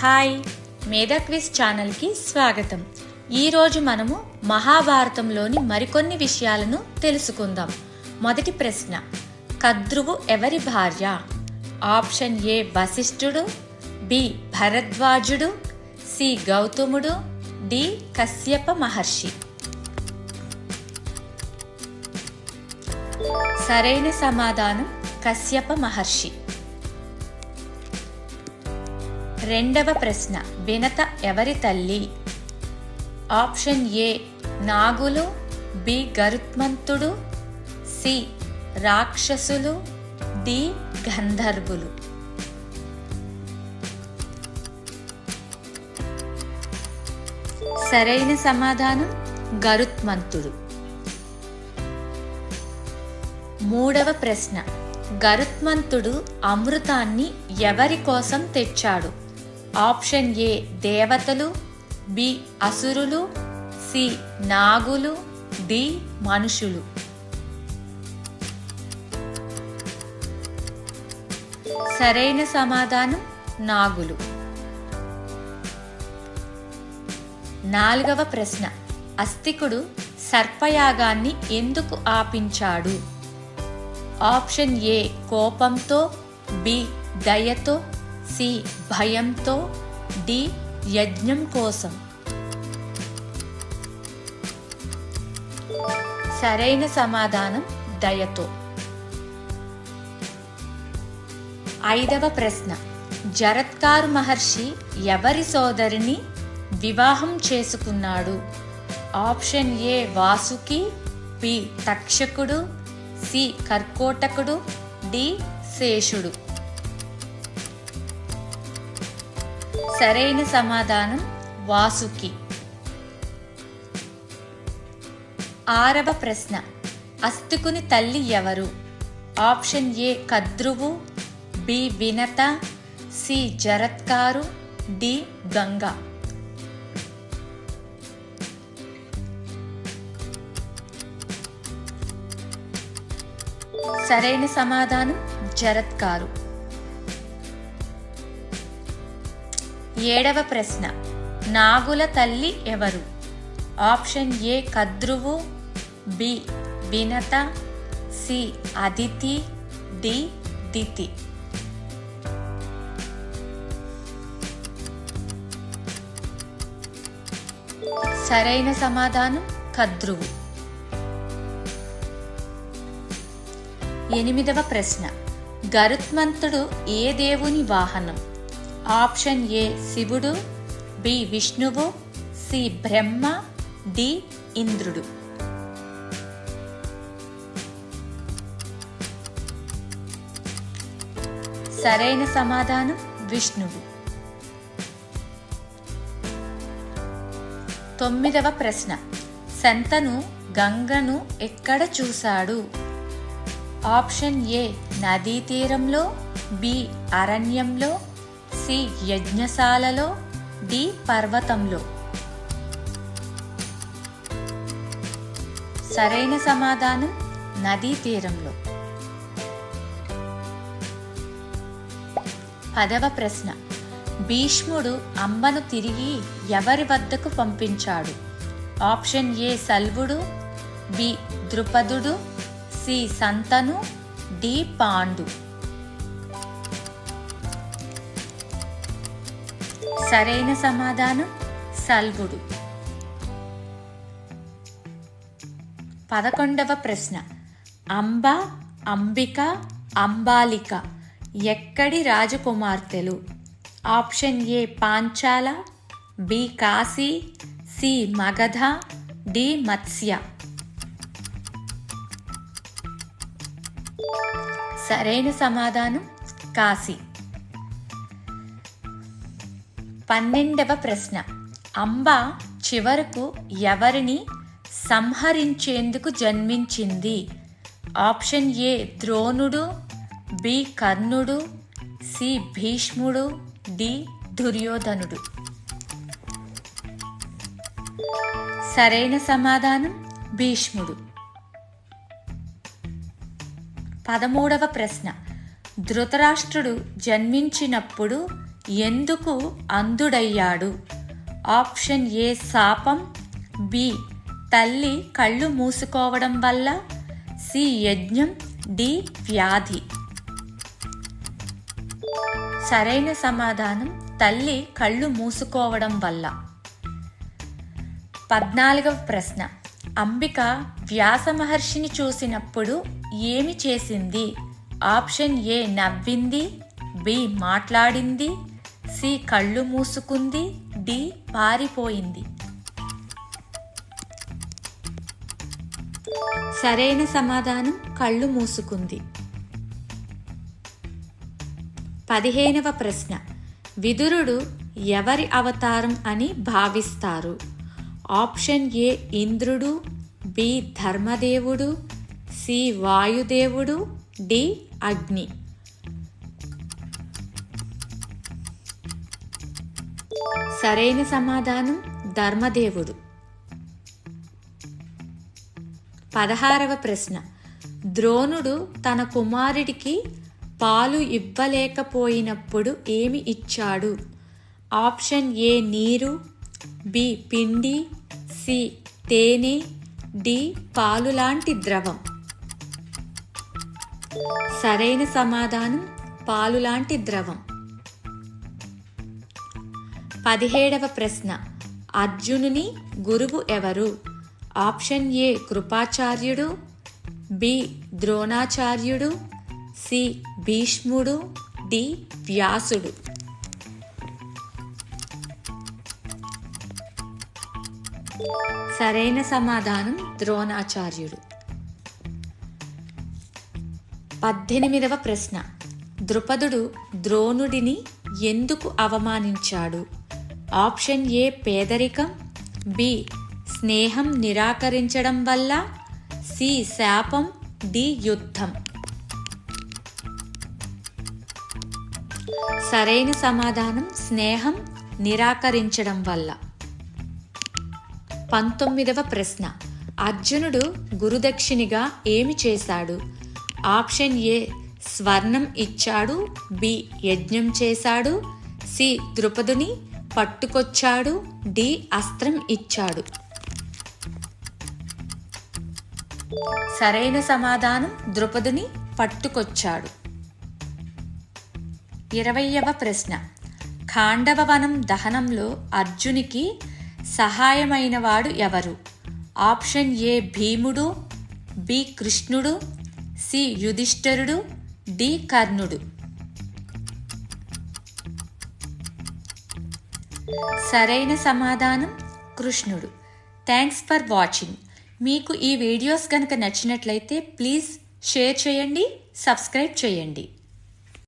Hi, మేధా quiz ఛానల్కి స్వాగతం. ఈరోజు మనము మహాభారతంలోని మరికొన్ని విషయాలను తెలుసుకుందాం. మొదటి ప్రశ్న, కద్రువు ఎవరి భార్య? ఆప్షన్ ఏ వశిష్ఠుడు, బి భరద్వాజుడు, సి గౌతముడు, డి కశ్యప మహర్షి. సరైన సమాధానం కశ్యప మహర్షి. రెండవ ప్రశ్న, వినత ఎవరి తల్లి? ఆప్షన్ ఏ నాగులు, బి గరుత్మంతుడు, సి రాక్షసులు, డి గంధర్వులు. సరైన సమాధానం గరుత్మంతుడు. మూడవ ప్రశ్న, గరుత్మంతుడు అమృతాన్ని ఎవరి కోసం తెచ్చాడు? ఆప్షన్ ఏ దేవతలు, బి అసురులు, సి నాగులు, డి మనుషులు. సరైన సమాధానం నాగులు. నాలుగవ ప్రశ్న, అస్తికుడు సర్పయాగాన్ని ఎందుకు ఆపించాడు? ఆప్షన్ ఏ కోపంతో, బి దయతో, సి భయంతో, డి యజ్ఞం కోసం. సరైన సమాధానం దయతో. ఐదవ ప్రశ్న, జరత్కారు మహర్షి ఎవరి సోదరిని వివాహం చేసుకున్నాడు? ఆప్షన్ ఏ వాసుకి, బి తక్షకుడు, సి కర్కోటకుడు, డి శేషుడు. సరైన సమాధానం వాసుకి. ఆరవ ప్రశ్న, అస్తికుని తల్లి ఎవరు? ఆప్షన్ ఏ కద్రువు, B Vinata, C Jaratkaru, D Ganga. సరైన సమాధానం జరత్కారు. ఏడవ ప్రశ్న, నాగుల తల్లి ఎవరు? ఆప్షన్ ఏ కద్రువు, B Vinata, C Aditi, D Diti. సరైన సమాధానం కద్రువు. ఎనిమిదవ ప్రశ్న, గరుత్మంతుడు ఏ దేవుని వాహనం? ఆప్షన్ ఏ శివుడు, బి విష్ణువు, సి బ్రహ్మ, డి ఇంద్రుడు. సరైన సమాధానం విష్ణువు. తొమ్మిదవ ప్రశ్న, శంతను గంగను ఎక్కడ చూశాడు? ఆప్షన్ ఏ నదీ తీరంలో, బి అరణ్యంలో, సి యజ్ఞశాలలో, డి పర్వతంలో. సరైన సమాధానం నదీ తీరంలో. పదవ ప్రశ్న, భీష్ముడు అంబను తిరిగి ఎవరి వద్దకు పంపించాడు? ఆప్షన్ ఏ సల్వుడు, బి ద్రుపదుడు, సి శంతను, డి పాండు. సరైన సమాధానం సల్వుడు. 11వ ప్రశ్న, అంబ, అంబిక, అంబాలిక ఎక్కడి రాజకుమార్తెలు? Option A Panchala, B Kashi, C Magadha, D Matsya. సరైన సమాధానం కాశీ. 12వ ప్రశ్న, అంబ చివరకు ఎవరిని సంహరించేందుకు జన్మించింది? ఆప్షన్ ఏ ద్రోణుడు, బి కర్ణుడు, సి భీష్ముడు, డి దుర్యోధనుడు. సరైన సమాధానం భీష్ముడు. 13వ ప్రశ్న, ధృతరాష్ట్రుడు జన్మించినప్పుడు ఎందుకు అంధుడయ్యాడు? ఆప్షన్ ఏ శాపం, బి తల్లి కళ్ళు మూసుకోవడం వల్ల, సి యజ్ఞం, డి వ్యాధి. సరైన సమాధానం తల్లి కళ్ళు మూసుకోవడం వల్ల. 14వ ప్రశ్న. అంబిక వ్యాస మహర్షిని చూసినప్పుడు ఏమి చేసింది? ఆప్షన్ ఏ నవ్వింది, బి మాట్లాడింది, సి కళ్ళు మూసుకుంది, డి పారిపోయింది. సరైన సమాధానం కళ్ళు మూసుకుంది. 15వ ప్రశ్న. విదురుడు ఎవరి అవతారం అని భావిస్తారు? ఆప్షన్ ఏ ఇంద్రుడు, బి ధర్మదేవుడు, సి వాయుదేవుడు, డి అగ్ని. సరైన సమాధానం ధర్మదేవుడు. 16వ ప్రశ్న. ద్రోణుడు తన కుమారుడికి పాలు ఇవ్వలేకపోయినప్పుడు ఏమి ఇచ్చాడు? ఆప్షన్ ఏ నీరు, బి పిండి, సి తేనె, డి పాలు లాంటి ద్రవం. సరైన సమాధానం పాలు లాంటి ద్రవం. 17వ ప్రశ్న. అర్జునుని గురువు ఎవరు? ఆప్షన్ ఏ కృపాచార్యుడు, బి ద్రోణాచార్యుడు, సి భీష్ముడు, డి వ్యాసుడు. సరైన సమాధానం ద్రోణాచార్యుడు. 18వ ప్రశ్న. ద్రుపదుడు ద్రోణుడిని ఎందుకు అవమానించాడు? ఆప్షన్ ఏ పేదరికం, బి స్నేహం నిరాకరించడం వల్ల, సి శాపం, డి యుద్ధం. సరైన సమాధానం స్నేహం నిరాకరించడం వల్ల. 19వ ప్రశ్న. అర్జునుడు గురుదక్షిణిగా ఏమి చేశాడు? ఆప్షన్ ఏ స్వర్ణం ఇచ్చాడు, బి యజ్ఞం చేశాడు, సి ద్రుపదుని పట్టుకొచ్చాడు, డి అస్త్రం ఇచ్చాడు. సరైన సమాధానం ద్రుపదుని పట్టుకొచ్చాడు. 20వ ప్రశ్న. ఖాండవ దహనంలో అర్జునికి సహాయమైన వాడు ఎవరు? ఆప్షన్ ఏ భీముడు, బి కృష్ణుడు, సి యుధిష్ఠిరుడు, డి కర్ణుడు. సరైన సమాధానం కృష్ణుడు. Thanks for watching. మీకు ఈ వీడియోస్ కనుక నచ్చినట్లయితే ప్లీజ్ షేర్ చేయండి, సబ్స్క్రైబ్ చేయండి.